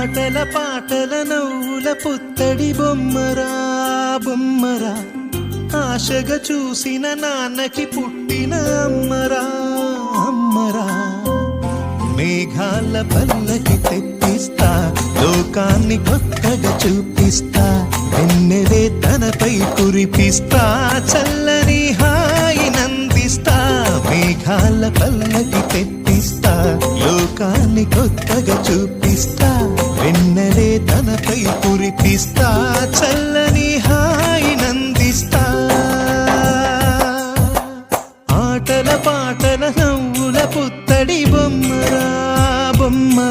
ఆటల పాటల నవ్వుల పుత్తడి బొమ్మరా బొమ్మరా, ఆశగా చూసిన నాన్నకి పుట్టిన అమ్మరా అమ్మరా. మేఘాల పల్లకి తెప్పిస్తా, లోకాన్ని కొత్తగా చూపిస్తా, వెన్నెలే తనపై కురిపిస్తా, చల్లని హాయి నందిస్తా. మేఘాల పల్లకి తెప్పిస్తా, లోకాన్ని కొత్తగా చూపిస్తా, వెన్నెలే తనపై కురిపిస్తా, చల్లని